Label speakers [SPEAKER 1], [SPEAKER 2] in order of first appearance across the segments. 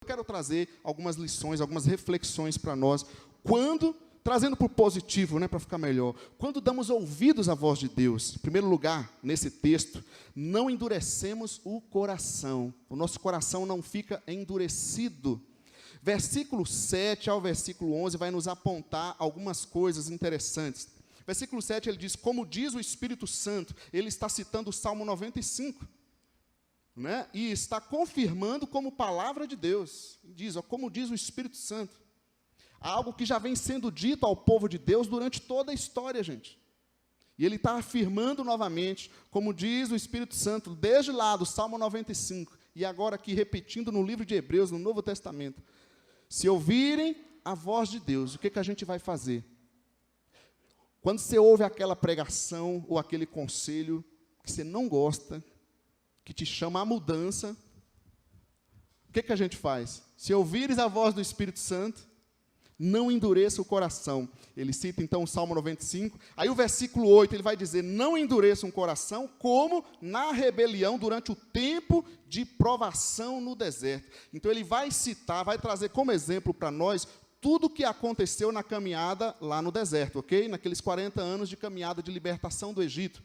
[SPEAKER 1] Eu quero trazer algumas lições, algumas reflexões para nós. Trazendo para o positivo, né, para ficar melhor. Quando damos ouvidos à voz de Deus, em primeiro lugar, nesse texto, não endurecemos o coração. O nosso coração não fica endurecido. Versículo 7 ao versículo 11 vai nos apontar algumas coisas interessantes. Versículo 7 ele diz, como diz o Espírito Santo, ele está citando o Salmo 95. Né? E está confirmando como palavra de Deus. Diz, como diz o Espírito Santo. Algo que já vem sendo dito ao povo de Deus durante toda a história, gente. E ele está afirmando novamente, como diz o Espírito Santo, desde lá do Salmo 95, e agora aqui repetindo no livro de Hebreus, no Novo Testamento. Se ouvirem a voz de Deus, o que a gente vai fazer? Quando você ouve aquela pregação ou aquele conselho que você não gosta, que te chama à mudança, o que a gente faz? Se ouvires a voz do Espírito Santo, não endureça o coração. Ele cita então o Salmo 95. Aí o versículo 8, ele vai dizer, não endureça o coração como na rebelião durante o tempo de provação no deserto. Então ele vai citar, vai trazer como exemplo para nós tudo o que aconteceu na caminhada lá no deserto, ok? Naqueles 40 anos de caminhada de libertação do Egito.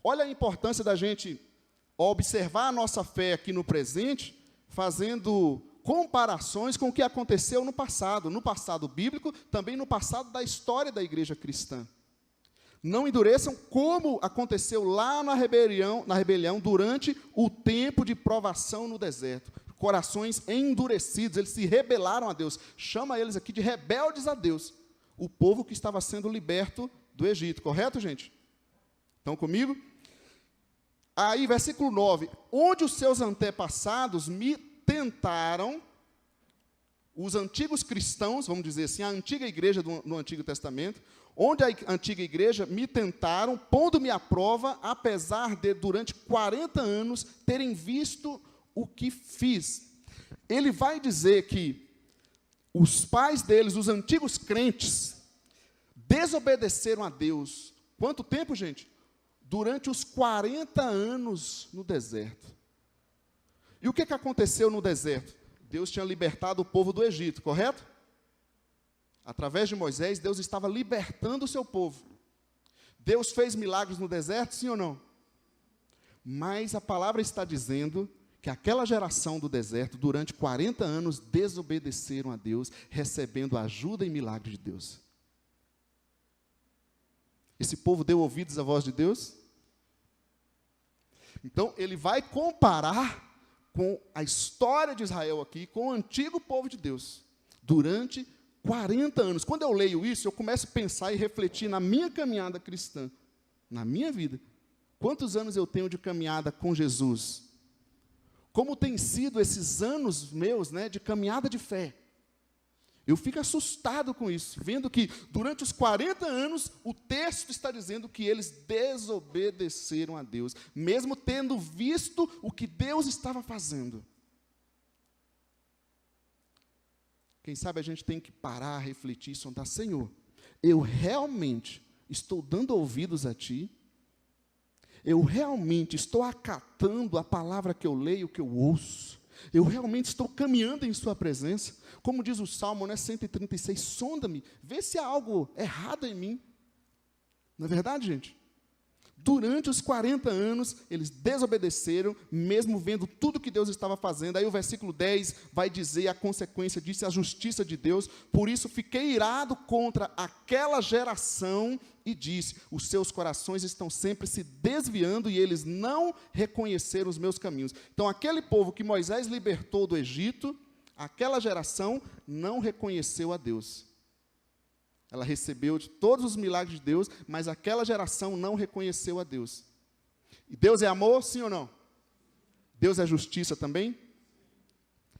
[SPEAKER 1] Olha a importância da gente observar a nossa fé aqui no presente, fazendo comparações com o que aconteceu no passado bíblico, também no passado da história da igreja cristã. Não endureçam como aconteceu lá na rebelião durante o tempo de provação no deserto. Corações endurecidos, eles se rebelaram a Deus. Chama eles aqui de rebeldes a Deus. O povo que estava sendo liberto do Egito, correto, gente? Estão comigo? Aí, versículo 9. Onde os seus antepassados me tentaram, os antigos cristãos, vamos dizer assim, a antiga igreja no Antigo Testamento, onde a antiga igreja me tentaram, pondo-me à prova, apesar de, durante 40 anos, terem visto o que fiz. Ele vai dizer que os pais deles, os antigos crentes, desobedeceram a Deus. Quanto tempo, gente? Durante os 40 anos no deserto. E o que aconteceu no deserto? Deus tinha libertado o povo do Egito, correto? Através de Moisés, Deus estava libertando o seu povo. Deus fez milagres no deserto, sim ou não? Mas a palavra está dizendo que aquela geração do deserto, durante 40 anos, desobedeceram a Deus, recebendo ajuda e milagre de Deus. Esse povo deu ouvidos à voz de Deus? Então, ele vai comparar com a história de Israel aqui, com o antigo povo de Deus, durante 40 anos. Quando eu leio isso, eu começo a pensar e refletir na minha caminhada cristã, na minha vida. Quantos anos eu tenho de caminhada com Jesus? Como tem sido esses anos meus, né, de caminhada de fé? Eu fico assustado com isso, vendo que durante os 40 anos, o texto está dizendo que eles desobedeceram a Deus, mesmo tendo visto o que Deus estava fazendo. Quem sabe a gente tem que parar, refletir e sondar, Senhor, eu realmente estou dando ouvidos a Ti? Eu realmente estou acatando a palavra que eu leio, que eu ouço? Eu realmente estou caminhando em sua presença? Como diz o Salmo, né, 136, sonda-me, vê se há algo errado em mim. Não é verdade, gente? Durante os 40 anos, eles desobedeceram, mesmo vendo tudo que Deus estava fazendo. Aí o versículo 10 vai dizer a consequência disso, a justiça de Deus. Por isso fiquei irado contra aquela geração e disse, os seus corações estão sempre se desviando e eles não reconheceram os meus caminhos. Então, aquele povo que Moisés libertou do Egito, aquela geração não reconheceu a Deus. Ela recebeu de todos os milagres de Deus, mas aquela geração não reconheceu a Deus. E Deus é amor, sim ou não? Deus é justiça também?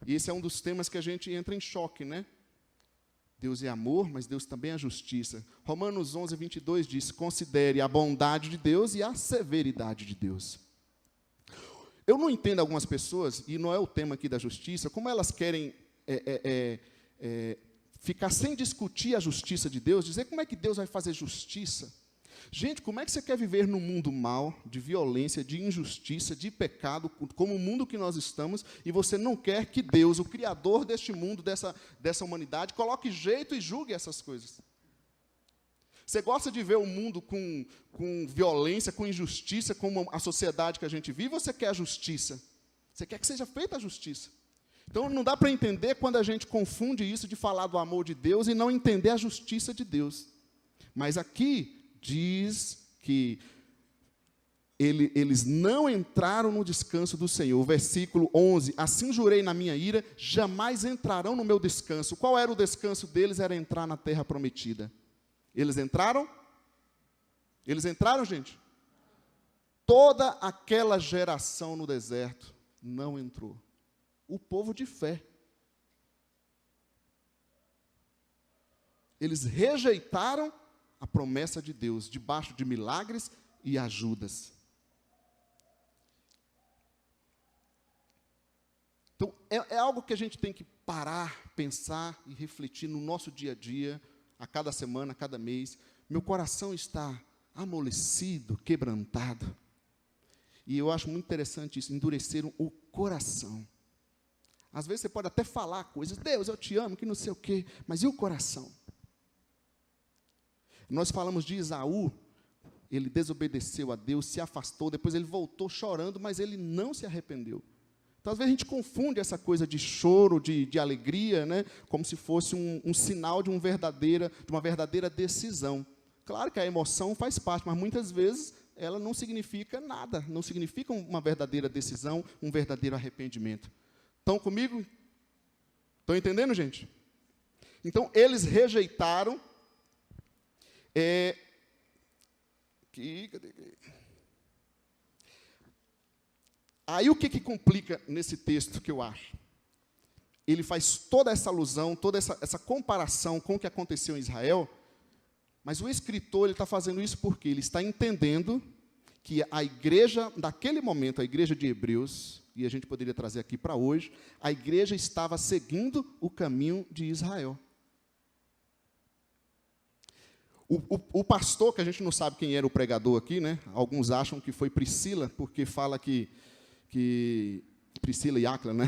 [SPEAKER 1] E esse é um dos temas que a gente entra em choque, né? Deus é amor, mas Deus também é justiça. Romanos 11, 22 diz, considere a bondade de Deus e a severidade de Deus. Eu não entendo algumas pessoas, e não é o tema aqui da justiça, como elas querem ficar sem discutir a justiça de Deus, dizer como é que Deus vai fazer justiça. Gente, como é que você quer viver num mundo mau, de violência, de injustiça, de pecado, como o mundo que nós estamos, e você não quer que Deus, o Criador deste mundo, dessa humanidade, coloque jeito e julgue essas coisas? Você gosta de ver o mundo com violência, com injustiça, como a sociedade que a gente vive, ou você quer a justiça? Você quer que seja feita a justiça? Então, não dá para entender quando a gente confunde isso de falar do amor de Deus e não entender a justiça de Deus. Mas aqui diz que eles não entraram no descanso do Senhor. Versículo 11, assim jurei na minha ira, jamais entrarão no meu descanso. Qual era o descanso deles? Era entrar na terra prometida. Eles entraram? Eles entraram, gente? Toda aquela geração no deserto não entrou. O povo de fé. Eles rejeitaram a promessa de Deus, debaixo de milagres e ajudas. Então, é algo que a gente tem que parar, pensar e refletir no nosso dia a dia, a cada semana, a cada mês. Meu coração está amolecido, quebrantado. E eu acho muito interessante isso, endureceram o coração. Às vezes você pode até falar coisas, Deus, eu te amo, que não sei o quê, mas e o coração? Nós falamos de Esaú, ele desobedeceu a Deus, se afastou, depois ele voltou chorando, mas ele não se arrependeu. Então, às vezes a gente confunde essa coisa de choro, de alegria, né, como se fosse um sinal de uma verdadeira decisão. Claro que a emoção faz parte, mas muitas vezes ela não significa nada, não significa uma verdadeira decisão, um verdadeiro arrependimento. Estão comigo? Estão entendendo, gente? Então, eles rejeitaram. Aí o que complica nesse texto que eu acho? Ele faz toda essa alusão, toda essa comparação com o que aconteceu em Israel, mas o escritor está fazendo isso porque ele está entendendo que a igreja, daquele momento, a igreja de Hebreus, e a gente poderia trazer aqui para hoje, a igreja estava seguindo o caminho de Israel. O pastor, que a gente não sabe quem era o pregador aqui, né? Alguns acham que foi Priscila, porque fala que Priscila e Áquila, né?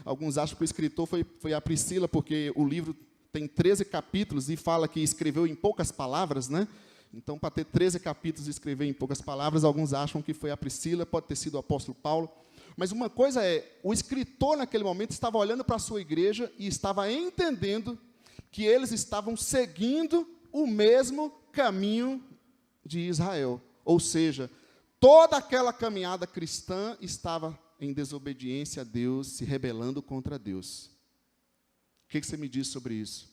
[SPEAKER 1] Alguns acham que o escritor foi a Priscila, porque o livro tem 13 capítulos e fala que escreveu em poucas palavras, né? Então, para ter 13 capítulos e escrever em poucas palavras, alguns acham que foi a Priscila, pode ter sido o apóstolo Paulo. Mas uma coisa é, o escritor naquele momento estava olhando para a sua igreja e estava entendendo que eles estavam seguindo o mesmo caminho de Israel. Ou seja, toda aquela caminhada cristã estava em desobediência a Deus, se rebelando contra Deus. O que você me diz sobre isso?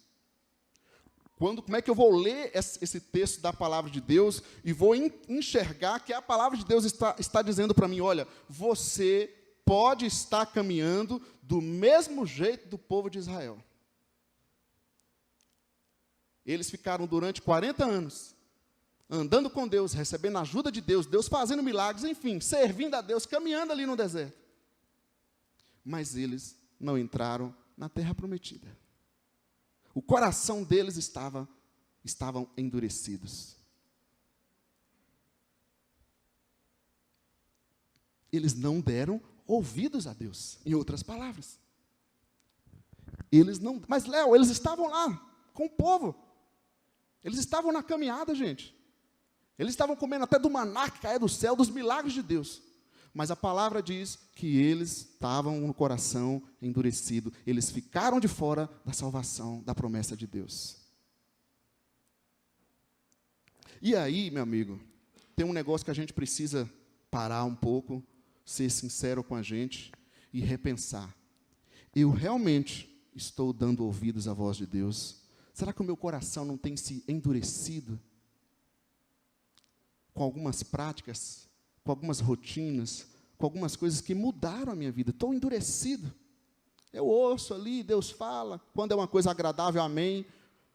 [SPEAKER 1] Como é que eu vou ler esse texto da palavra de Deus e vou enxergar que a palavra de Deus está dizendo para mim, olha, você pode estar caminhando do mesmo jeito do povo de Israel. Eles ficaram durante 40 anos, andando com Deus, recebendo a ajuda de Deus, Deus fazendo milagres, enfim, servindo a Deus, caminhando ali no deserto. Mas eles não entraram na terra prometida. O coração deles estavam endurecidos. Eles não deram ouvidos a Deus, em outras palavras. Mas, Léo, eles estavam lá, com o povo. Eles estavam na caminhada, gente. Eles estavam comendo até do maná que caía do céu, dos milagres de Deus. Mas a palavra diz que eles estavam no coração endurecido. Eles ficaram de fora da salvação, da promessa de Deus. E aí, meu amigo, tem um negócio que a gente precisa parar um pouco, ser sincero com a gente e repensar. Eu realmente estou dando ouvidos à voz de Deus? Será que o meu coração não tem se endurecido com algumas práticas, com algumas rotinas, com algumas coisas que mudaram a minha vida? Estou endurecido. Eu ouço ali, Deus fala. Quando é uma coisa agradável, amém.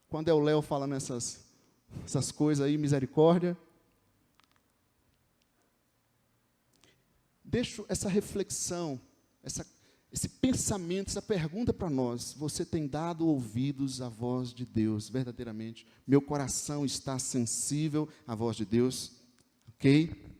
[SPEAKER 1] Quando é o Léo falando essas coisas aí, misericórdia. Deixo essa reflexão, esse pensamento, essa pergunta para nós: você tem dado ouvidos à voz de Deus, verdadeiramente? Meu coração está sensível à voz de Deus? Ok?